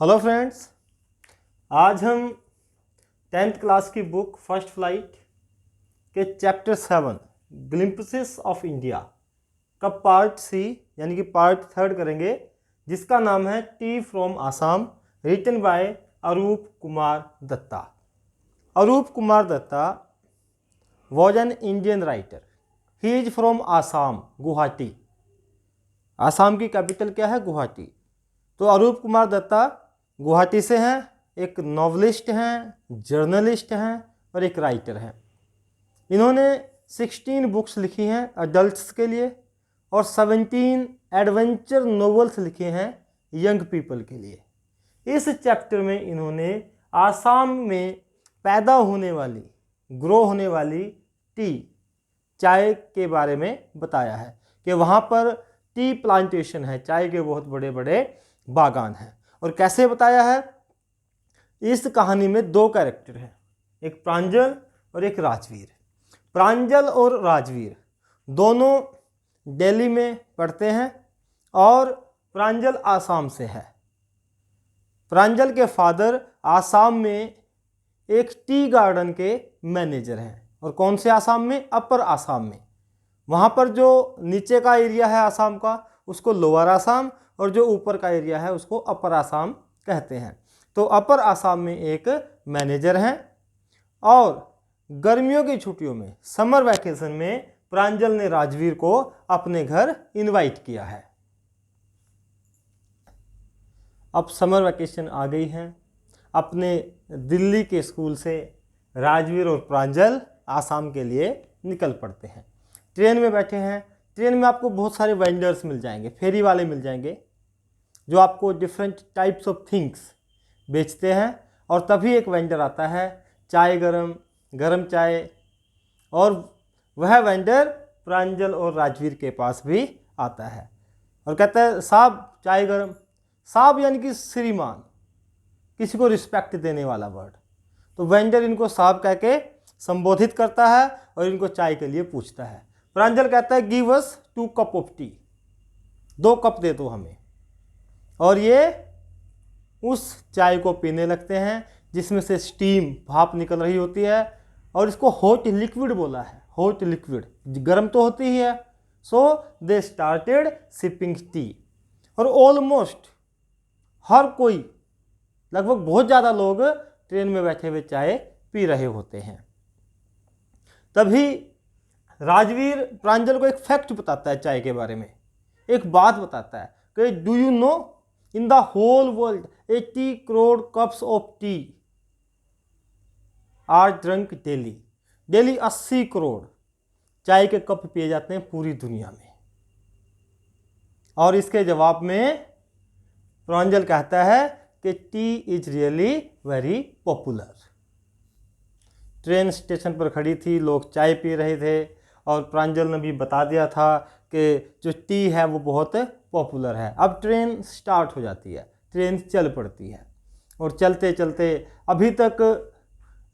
Hello friends, आज हम 10th class की बुक फर्स्ट फ्लाइट के चैप्टर 7 ग्लिम्पसेस ऑफ इंडिया का पार्ट सी यानी कि पार्ट 3 करेंगे, जिसका नाम है tea from Assam, written by Arup Kumar Dutta. Arup Kumar Dutta was an Indian writer. He is from Assam, Guwahati. Assam की कैपिटल क्या है? गुवाहाटी। तो अरूप कुमार दत्ता गुवाहाटी से हैं, एक नॉवलिस्ट हैं, जर्नलिस्ट हैं और एक राइटर हैं। इन्होंने 16 बुक्स लिखी हैं अडल्ट्स के लिए और 17 एडवेंचर नॉवेल्स लिखे हैं यंग पीपल के लिए। इस चैप्टर में इन्होंने आसाम में पैदा होने वाली, ग्रो होने वाली टी, चाय के बारे में बताया है कि वहाँ पर टी प्लांटेशन है, चाय के बहुत बड़े बड़े बागान हैं। और कैसे बताया है? इस कहानी में दो कैरेक्टर हैं, एक प्रांजल और एक राजवीर। प्रांजल और राजवीर दोनों दिल्ली में पढ़ते हैं और प्रांजल आसाम से है। प्रांजल के फादर आसाम में एक टी गार्डन के मैनेजर हैं। और कौन से आसाम में? अपर आसाम में। वहाँ पर जो नीचे का एरिया है आसाम का, उसको लोअर आसाम, और जो ऊपर का एरिया है उसको अपर आसाम कहते हैं। तो अपर आसाम में एक मैनेजर हैं और गर्मियों की छुट्टियों में, समर वैकेशन में, प्रांजल ने राजवीर को अपने घर इनवाइट किया है। अब समर वैकेशन आ गई है। अपने दिल्ली के स्कूल से राजवीर और प्रांजल आसाम के लिए निकल पड़ते हैं। ट्रेन में बैठे हैं। ट्रेन में आपको बहुत सारे वेंडर्स मिल जाएंगे, फेरी वाले मिल जाएंगे, जो आपको डिफरेंट टाइप्स ऑफ थिंग्स बेचते हैं। और तभी एक वेंडर आता है, चाय गरम, गरम चाय, और वह वेंडर प्रांजल और राजवीर के पास भी आता है और कहता है, साहब चाय गरम। साहब यानी कि श्रीमान, किसी को रिस्पेक्ट देने वाला वर्ड। तो वेंडर इनको साहब कह के संबोधित करता है और इनको चाय के लिए पूछता है। प्रांजल कहता है, give us 2 cup of tea, 2 cup दे दो हमें। और ये उस चाय को पीने लगते हैं जिसमें से स्टीम, भाप निकल रही होती है। और इसको हॉट लिक्विड बोला है, हॉट लिक्विड, गर्म तो होती ही है। सो दे स्टार्टेड सिपिंग टी। और ऑलमोस्ट हर कोई, लगभग बहुत ज़्यादा लोग ट्रेन में बैठे हुए चाय पी रहे होते हैं। तभी राजवीर प्रांजल को एक फैक्ट बताता है चाय के बारे में, एक बात बताता है कि do you know, in the whole world 80 crore cups of tea are drunk daily. Daily 80 crore चाय के कप पिए जाते हैं पूरी दुनिया में। और इसके जवाब में प्रांजल कहता है कि T is really very popular. Train station पर खड़ी थी, लोग चाय पी रहे थे और प्रांजल ने भी बता दिया था कि जो टी है वो बहुत पॉपुलर है। अब ट्रेन स्टार्ट हो जाती है, ट्रेन चल पड़ती है। और चलते चलते अभी तक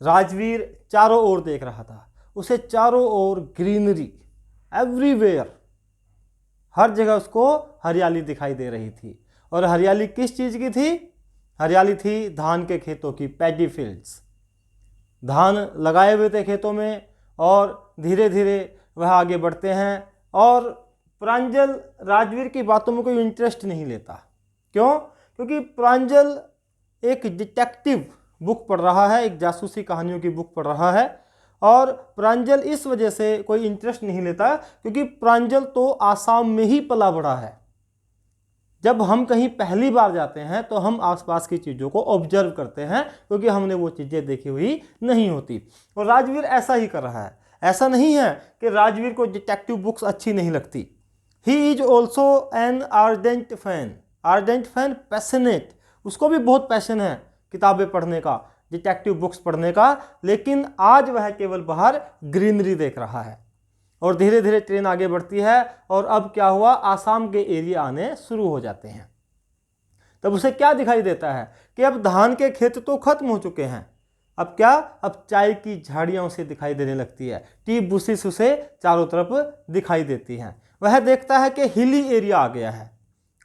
राजवीर चारों ओर देख रहा था। उसे चारों ओर ग्रीनरी, एवरीवेयर, हर जगह उसको हरियाली दिखाई दे रही थी। और हरियाली किस चीज़ की थी? हरियाली थी धान के खेतों की, पैडी फील्ड्स। धान लगाए हुए थे खेतों में और धीरे धीरे वह आगे बढ़ते हैं। और प्रांजल राजवीर की बातों में कोई इंटरेस्ट नहीं लेता। क्यों? क्योंकि प्रांजल एक डिटेक्टिव बुक पढ़ रहा है, एक जासूसी कहानियों की बुक पढ़ रहा है। और प्रांजल इस वजह से कोई इंटरेस्ट नहीं लेता क्योंकि प्रांजल तो आसाम में ही पला बढ़ा है। जब हम कहीं पहली बार जाते हैं तो हम आसपास की चीज़ों को ऑब्जर्व करते हैं क्योंकि हमने वो चीज़ें देखी हुई नहीं होती। और राजवीर ऐसा ही कर रहा है। ऐसा नहीं है कि राजवीर को डिटेक्टिव बुक्स अच्छी नहीं लगती। He is also an ardent fan. Ardent fan, passionate, उसको भी बहुत पैशन है किताबें पढ़ने का, डिटेक्टिव बुक्स पढ़ने का। लेकिन आज वह केवल बाहर ग्रीनरी देख रहा है। और धीरे धीरे ट्रेन आगे बढ़ती है और अब क्या हुआ, आसाम के एरिया आने शुरू हो जाते हैं। तब उसे क्या दिखाई देता है कि अब धान के खेत तो खत्म हो चुके हैं। अब क्या? अब चाय की झाड़ियां उसे दिखाई देने लगती है। टी बुशिस उसे चारों तरफ दिखाई देती हैं। वह देखता है कि हिली एरिया आ गया है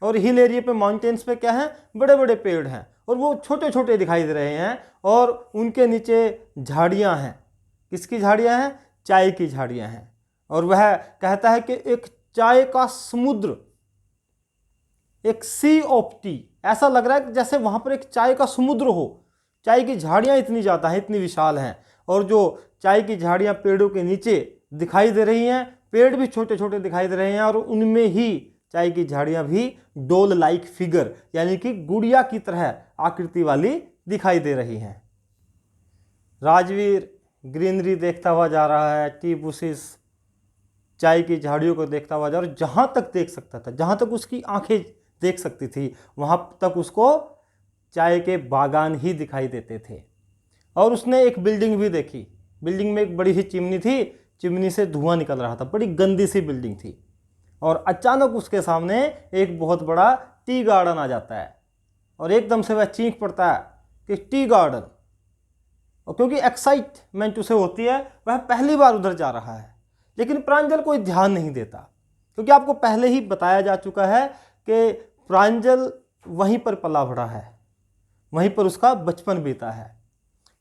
और हिल एरिया पे, माउंटेन्स पे क्या है? बड़े बड़े पेड़ हैं और वो छोटे छोटे दिखाई दे रहे हैं और उनके नीचे झाड़ियाँ हैं। किसकी झाड़ियाँ हैं? चाय की झाड़ियाँ हैं। और वह कहता है कि एक चाय का समुद्र, एक सी ऑफ टी, ऐसा लग रहा है कि जैसे वहाँ पर एक चाय का समुद्र हो। चाय की झाड़ियाँ इतनी ज़्यादा हैं, इतनी विशाल हैं, और जो चाय की झाड़ियाँ पेड़ों के नीचे दिखाई दे रही हैं, पेड़ भी छोटे छोटे दिखाई दे रहे हैं, और उनमें ही चाय की झाड़ियाँ भी डोल लाइक फिगर यानी कि गुड़िया की तरह आकृति वाली दिखाई दे रही हैं। राजवीर ग्रीनरी देखता हुआ जा रहा है, टी बुशेस, चाय की झाड़ियों को देखता हुआ जा रहा है। जहाँ तक देख सकता था, जहाँ तक उसकी आंखें देख सकती थी, वहाँ तक उसको चाय के बागान ही दिखाई देते थे। और उसने एक बिल्डिंग भी देखी। बिल्डिंग में एक बड़ी ही चिमनी थी, चिमनी से धुआं निकल रहा था, बड़ी गंदी सी बिल्डिंग थी। और अचानक उसके सामने एक बहुत बड़ा टी गार्डन आ जाता है, और एकदम से वह चीख पड़ता है कि टी गार्डन। और क्योंकि एक्साइटमेंट उसे होती है, वह पहली बार उधर जा रहा है। लेकिन प्रांजल कोई ध्यान नहीं देता, क्योंकि आपको पहले ही बताया जा चुका है कि प्रांजल वहीं पर पला बढ़ा है, वहीं पर उसका बचपन बीता है।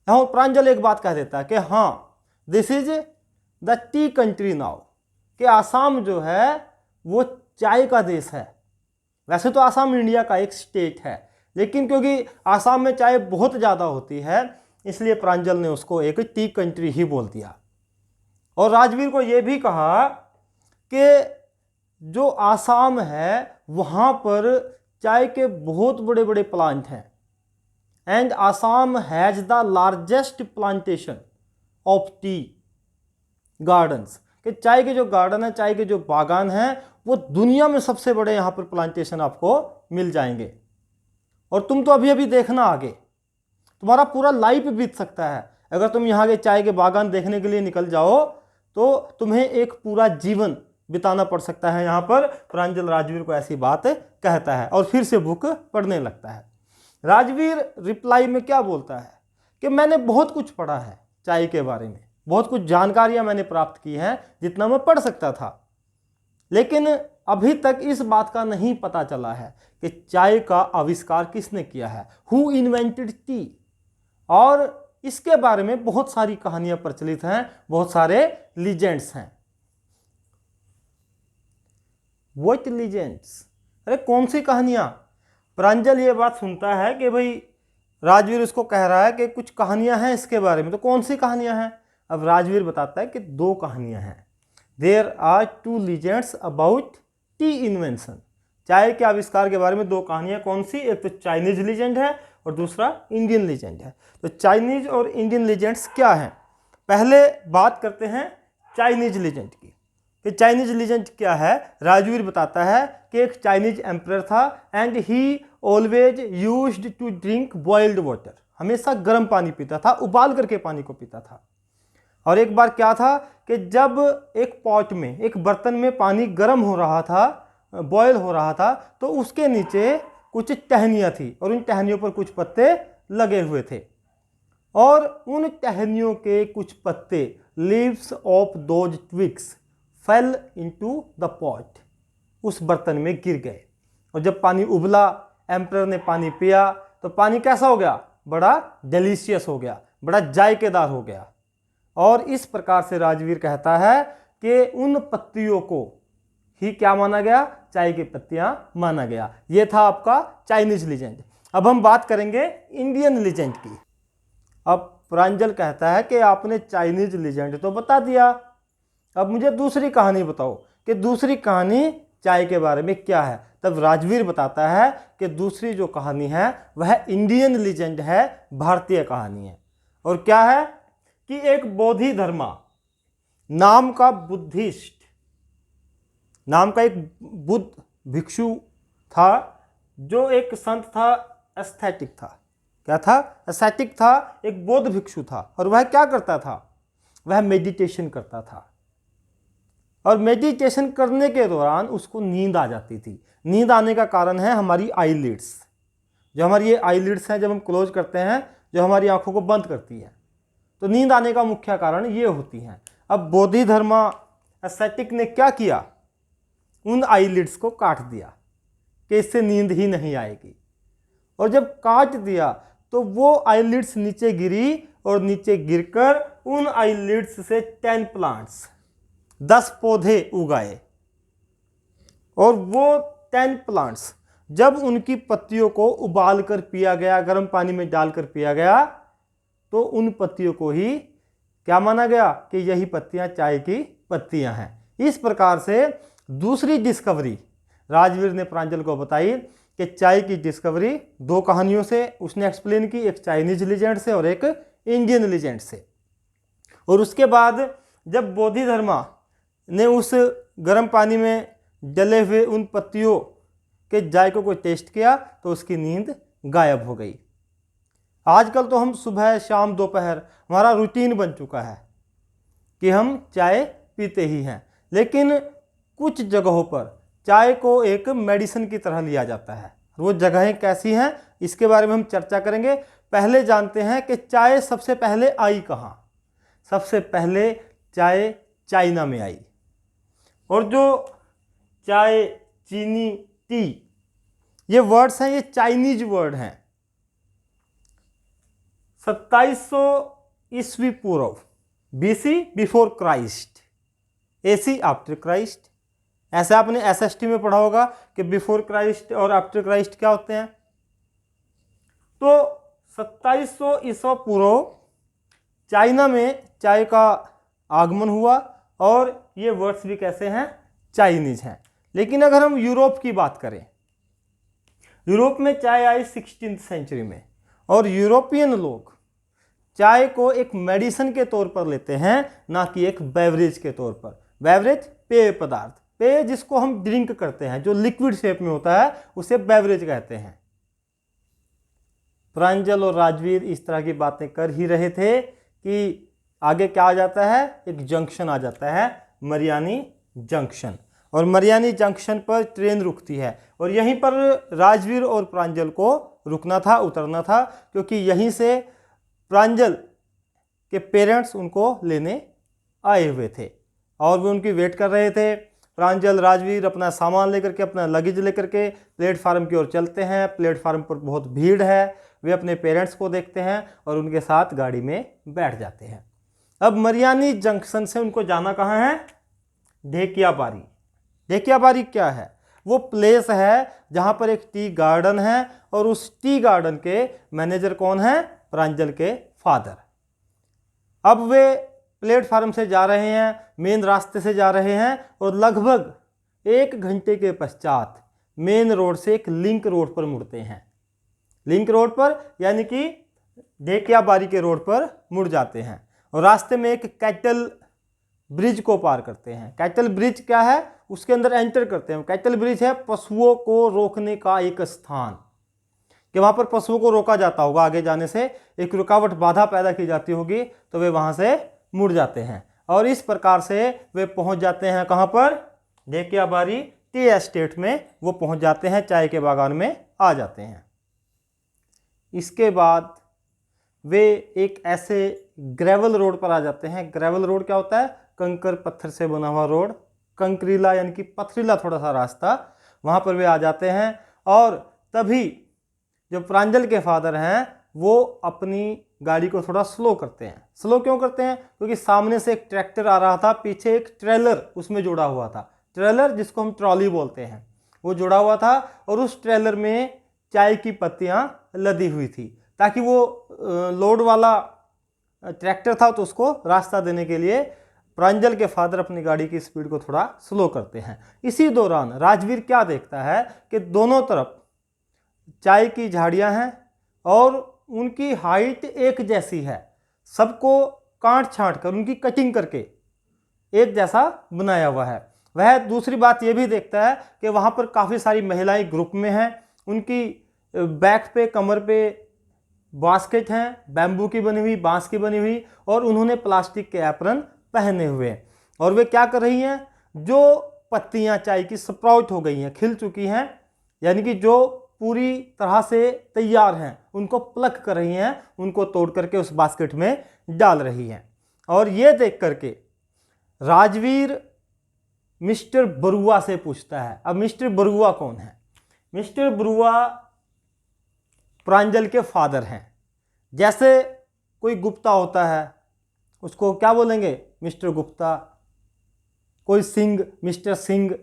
यहाँ प्रांजल एक बात कह देता है कि हाँ, this is the T country now, कि आसाम जो है वो चाय का देश है। वैसे तो आसाम इंडिया का एक स्टेट है, लेकिन क्योंकि आसाम में चाय बहुत ज़्यादा होती है, इसलिए प्रांजल ने उसको एक टी कंट्री ही बोल दिया। और राजवीर को यह भी कहा कि जो आसाम है वहाँ पर चाय के बहुत बड़े बड़े प्लांट हैं, and Assam has the largest plantation of tea gardens, कि चाय के जो गार्डन है, चाय के जो बागान हैं, वो दुनिया में सबसे बड़े यहाँ पर प्लांटेशन आपको मिल जाएंगे। और तुम तो अभी अभी देखना, आगे तुम्हारा पूरा लाइफ बीत सकता है अगर तुम यहाँ के चाय के बागान देखने के लिए निकल जाओ, तो तुम्हें एक पूरा जीवन बिताना पड़ सकता है यहाँ पर। प्रांजल राजवीर को ऐसी बात कहता है और फिर से बुक पढ़ने लगता है। राजवीर रिप्लाई में क्या बोलता है कि मैंने बहुत कुछ पढ़ा है चाय के बारे में, बहुत कुछ जानकारियां मैंने प्राप्त की हैं जितना मैं पढ़ सकता था, लेकिन अभी तक इस बात का नहीं पता चला है कि चाय का आविष्कार किसने किया है, हु इन्वेंटेड टी। और इसके बारे में बहुत सारी कहानियां प्रचलित हैं, बहुत सारे लीजेंड्स हैं। What legends? अरे कौन सी कहानियां? प्रांजल ये बात सुनता है कि भाई राजवीर उसको कह रहा है कि कुछ कहानियां हैं इसके बारे में, तो कौन सी कहानियां हैं? अब राजवीर बताता है कि 2 कहानियां हैं। There are 2 legends about tea invention. चाय के आविष्कार के बारे में 2 कहानियां। कौन सी? एक तो चाइनीज लीजेंड है और दूसरा इंडियन लीजेंड है। तो चाइनीज और इंडियन लीजेंड्स क्या हैं? पहले बात करते हैं चाइनीज लीजेंड की, कि चाइनीज लीजेंड क्या है। राजवीर बताता है कि एक चाइनीज एम्परर था, and he always used to drink boiled water. हमेशा गर्म पानी पीता था, उबाल करके पानी को पीता था। और एक बार क्या था कि जब एक पॉट में, एक बर्तन में पानी गर्म हो रहा था, बॉयल हो रहा था, तो उसके नीचे कुछ टहनियाँ थी और उन टहनियों पर कुछ पत्ते लगे हुए थे, और उन टहनियों के कुछ पत्ते, leaves of those twigs fail into the pot, उस बर्तन में गिर गए। और जब पानी उबला, एम्परर ने पानी पिया, तो पानी कैसा हो गया? बड़ा डिलीशियस हो गया, बड़ा जायकेदार हो गया। और इस प्रकार से राजवीर कहता है कि उन पत्तियों को ही क्या माना गया? चाय की पत्तियां माना गया। यह था आपका चाइनीज लीजेंड। अब हम बात करेंगे इंडियन लीजेंड की। अब प्रांजल कहता है कि आपने चाइनीज लीजेंड तो बता दिया, अब मुझे दूसरी कहानी बताओ कि दूसरी कहानी चाय के बारे में क्या है। तब राजवीर बताता है कि दूसरी जो कहानी है वह इंडियन लीजेंड है, भारतीय कहानी है। और क्या है कि एक बोधि धर्मा नाम का बुद्धिस्ट, नाम का एक बुद्ध भिक्षु था, जो एक संत था, एस्थेटिक था। क्या था? एस्थेटिक था, एक बौद्ध भिक्षु था। और वह क्या करता था? वह मेडिटेशन करता था, और मेडिटेशन करने के दौरान उसको नींद आ जाती थी। नींद आने का कारण है हमारी आईलिड्स, जो हमारी ये आईलिड्स हैं, जब हम क्लोज करते हैं, जो हमारी आंखों को बंद करती है, तो नींद आने का मुख्य कारण ये होती हैं। अब बोधि धर्मा एस्थेटिक ने क्या किया? उन आईलिड्स को काट दिया कि इससे नींद ही नहीं आएगी। और जब काट दिया तो वो आईलिड्स नीचे गिरी और नीचे गिरकर उन आईलिड्स से 10 प्लांट्स, 10 पौधे उगाए। और वो 10 प्लांट्स जब उनकी पत्तियों को उबाल कर पिया गया, गर्म पानी में डालकर पिया गया, तो उन पत्तियों को ही क्या माना गया कि यही पत्तियां चाय की पत्तियां हैं। इस प्रकार से दूसरी डिस्कवरी राजवीर ने प्रांजल को बताई कि चाय की डिस्कवरी 2 कहानियों से उसने एक्सप्लेन की, एक चाइनीज लीजेंड से और एक इंडियन लीजेंड से। और उसके बाद जब बोधिधर्मा ने उस गर्म पानी में जले हुए उन पत्तियों के जायकों को टेस्ट किया तो उसकी नींद गायब हो गई। आजकल तो हम सुबह शाम दोपहर हमारा रूटीन बन चुका है कि हम चाय पीते ही हैं, लेकिन कुछ जगहों पर चाय को एक मेडिसिन की तरह लिया जाता है। वो जगहें कैसी हैं इसके बारे में हम चर्चा करेंगे। पहले जानते हैं कि चाय सबसे पहले आई कहाँ। सबसे पहले चाय चाइना में आई, और जो चाय, चीनी, टी, ये वर्ड्स हैं, ये चाइनीज वर्ड हैं। 2700 ईस्वी पूर्व, BC before Christ, AC after Christ. ऐसा आपने SST में पढ़ा होगा कि बिफोर क्राइस्ट और आफ्टर क्राइस्ट क्या होते हैं। तो 2700 ईस्वी पूर्व चाइना में चाय का आगमन हुआ, और ये वर्ड्स भी कैसे हैं, चाइनीज हैं। लेकिन अगर हम यूरोप की बात करें, यूरोप में चाय आई 16th सेंचुरी में, और यूरोपियन लोग चाय को एक मेडिसिन के तौर पर लेते हैं, ना कि एक बेवरेज के तौर पर। बेवरेज पेय पदार्थ, पेय जिसको हम ड्रिंक करते हैं, जो लिक्विड शेप में होता है, उसे बेवरेज कहते हैं। प्रांजल और राजवीर इस तरह की बातें कर ही रहे थे कि आगे क्या आ जाता है, एक जंक्शन आ जाता है, मरियानी जंक्शन। और मरियानी जंक्शन पर ट्रेन रुकती है, और यहीं पर राजवीर और प्रांजल को रुकना था, उतरना था, क्योंकि यहीं से प्रांजल के पेरेंट्स उनको लेने आए हुए थे और वे उनकी वेट कर रहे थे। प्रांजल, राजवीर अपना सामान लेकर के, अपना लगेज लेकर के प्लेटफार्म की ओर चलते हैं। प्लेटफार्म पर बहुत भीड़ है, वे अपने पेरेंट्स को देखते हैं और उनके साथ गाड़ी में बैठ जाते हैं। अब मरियानी जंक्शन से उनको जाना कहाँ है, ढेकियाबारी। ढेकियाबारी क्या है, वो प्लेस है जहाँ पर एक टी गार्डन है, और उस टी गार्डन के मैनेजर कौन है, प्रांजल के फादर। अब वे प्लेटफार्म से जा रहे हैं, मेन रास्ते से जा रहे हैं, और लगभग 1 घंटे के पश्चात मेन रोड से एक लिंक रोड पर मुड़ते हैं। लिंक रोड पर यानी कि ढेकियाबारी के रोड पर मुड़ जाते हैं, और रास्ते में एक कैटल ब्रिज को पार करते हैं। कैटल ब्रिज क्या है, उसके अंदर एंटर करते हैं। कैटल ब्रिज है पशुओं को रोकने का एक स्थान, कि वहाँ पर पशुओं को रोका जाता होगा, आगे जाने से एक रुकावट, बाधा पैदा की जाती होगी, तो वे वहाँ से मुड़ जाते हैं। और इस प्रकार से वे पहुँच जाते हैं कहाँ पर, ढेकियाबारी टी एस्टेट में वो पहुँच जाते हैं, चाय के बागान में आ जाते हैं। इसके बाद वे एक ऐसे ग्रेवल रोड पर आ जाते हैं। ग्रेवल रोड क्या होता है, कंकर पत्थर से बना हुआ रोड, कंकरीला यानी कि पथरीला थोड़ा सा रास्ता, वहाँ पर वे आ जाते हैं। और तभी जो प्रांजल के फादर हैं वो अपनी गाड़ी को थोड़ा स्लो करते हैं। स्लो क्यों करते हैं, क्योंकि सामने से एक ट्रैक्टर आ रहा था, पीछे एक ट्रेलर उसमें जुड़ा हुआ था। ट्रेलर जिसको हम ट्रॉली बोलते हैं, वो जुड़ा हुआ था, और उस ट्रेलर में चाय की पत्तियां लदी हुई थी, ताकि वो लोड वाला ट्रैक्टर था तो उसको रास्ता देने के लिए प्रांजल के फादर अपनी गाड़ी की स्पीड को थोड़ा स्लो करते हैं। इसी दौरान राजवीर क्या देखता है कि दोनों तरफ चाय की झाड़ियां हैं और उनकी हाइट एक जैसी है, सबको काट छांट कर उनकी कटिंग करके एक जैसा बनाया हुआ है। वह दूसरी बात यह भी देखता है कि वहाँ पर काफ़ी सारी महिलाएं ग्रुप में हैं, उनकी बैक पे, कमर पे बास्केट हैं, बैम्बू की बनी हुई, बांस की बनी हुई, और उन्होंने प्लास्टिक के एप्रन पहने हुए हैं। और वे क्या कर रही हैं, जो पत्तियां चाय की स्प्राउट हो गई हैं, खिल चुकी हैं, यानी कि जो पूरी तरह से तैयार हैं, उनको प्लक कर रही हैं, उनको तोड़ करके उस बास्केट में डाल रही हैं। और ये देख करके राजवीर मिस्टर बरुआ से पूछता है। अब मिस्टर बरुआ कौन है? मिस्टर बरुआ प्रांजल के फादर हैं। जैसे कोई गुप्ता होता है, उसको क्या बोलेंगे? मिस्टर गुप्ता। कोई सिंह, मिस्टर सिंह।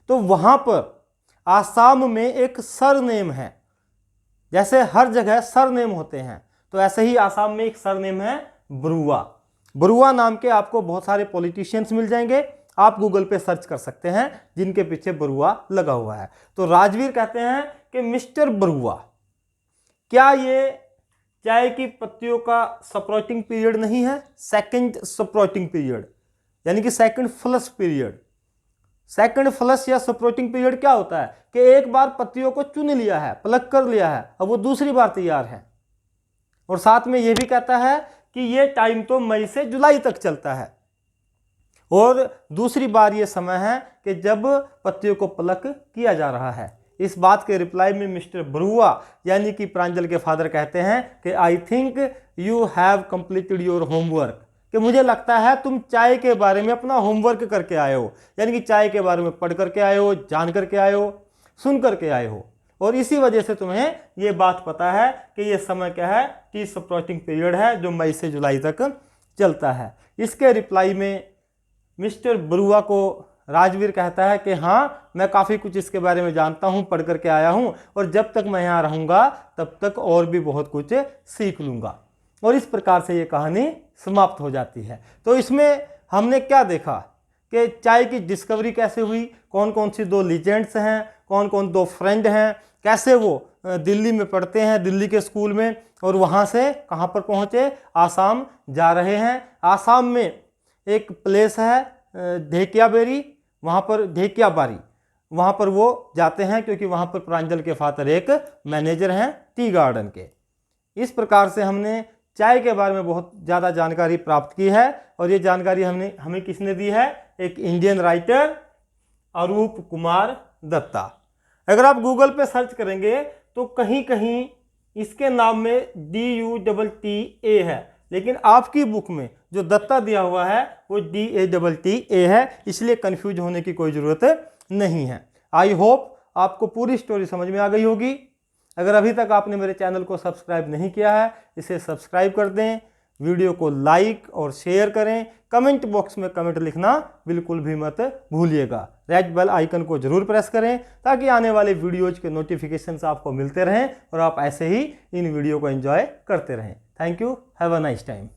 तो वहाँ पर आसाम में एक सरनेम है। जैसे हर जगह सरनेम होते हैं, तो ऐसे ही आसाम में एक सरनेम है बरुआ। बरुआ नाम के आपको बहुत सारे पॉलिटिशियंस मिल जाएंगे, आप गूगल पे सर्च कर सकते हैं, जिनके पीछे बरुआ लगा हुआ है। तो राजवीर कहते हैं कि मिस्टर बरुआ, क्या ये चाय की पत्तियों का सप्रोटिंग पीरियड नहीं है? सेकंड सप्रोटिंग पीरियड, यानी कि second flush period. Second flush या सप्रोटिंग पीरियड क्या होता है कि एक बार पत्तियों को चुन लिया है, प्लग कर लिया है, अब वो दूसरी बार तैयार है। और साथ में ये भी कहता है कि ये टाइम तो मई से जुलाई तक चलता है। और दूसरी बार ये समय है कि जब पत्तियों को प्लग किया जा रहा है। इस बात के रिप्लाई में मिस्टर बरुआ यानी कि प्रांजल के फादर कहते हैं कि I think you have completed your homework, कि मुझे लगता है तुम चाय के बारे में अपना होमवर्क करके आए हो, यानी कि चाय के बारे में पढ़ करके आए हो, जान करके आए हो, सुन करके आए हो, और इसी वजह से तुम्हें ये बात पता है कि ये समय क्या है, टी सप्रोटिंग पीरियड है जो मई से जुलाई तक चलता है। इसके रिप्लाई में मिस्टर बरुआ को राजवीर कहता है कि हाँ, मैं काफ़ी कुछ इसके बारे में जानता हूँ, पढ़ करके आया हूँ, और जब तक मैं यहाँ रहूँगा तब तक और भी बहुत कुछ सीख लूँगा। और इस प्रकार से ये कहानी समाप्त हो जाती है। तो इसमें हमने क्या देखा कि चाय की डिस्कवरी कैसे हुई, कौन कौन सी दो लीजेंड्स हैं, कौन कौन दो फ्रेंड हैं, कैसे वो दिल्ली में पढ़ते हैं, दिल्ली के स्कूल में, और वहाँ से कहाँ पर पहुँचे, आसाम जा रहे हैं। आसाम में एक प्लेस है ढेकियाबेरी, वहाँ पर ढेकियाबारी, वहाँ पर वो जाते हैं क्योंकि वहाँ पर प्रांजल के फादर एक मैनेजर हैं टी गार्डन के। इस प्रकार से हमने चाय के बारे में बहुत ज़्यादा जानकारी प्राप्त की है, और ये जानकारी हमें किसने दी है? एक इंडियन राइटर अरूप कुमार दत्ता। अगर आप गूगल पे सर्च करेंगे तो कहीं कहीं इसके नाम में DUTTA है, लेकिन आपकी बुक में जो दत्ता दिया हुआ है वो DATTA है, इसलिए कंफ्यूज होने की कोई ज़रूरत नहीं है। आई होप आपको पूरी स्टोरी समझ में आ गई होगी। अगर अभी तक आपने मेरे चैनल को सब्सक्राइब नहीं किया है, इसे सब्सक्राइब कर दें, वीडियो को लाइक और शेयर करें, कमेंट बॉक्स में कमेंट लिखना बिल्कुल भी मत भूलिएगा। रेड बेल आइकन को जरूर प्रेस करें ताकि आने वाले वीडियोज के नोटिफिकेशंस आपको मिलते रहें और आप ऐसे ही इन वीडियो को एंजॉय करते रहें। Thank you, have a nice time.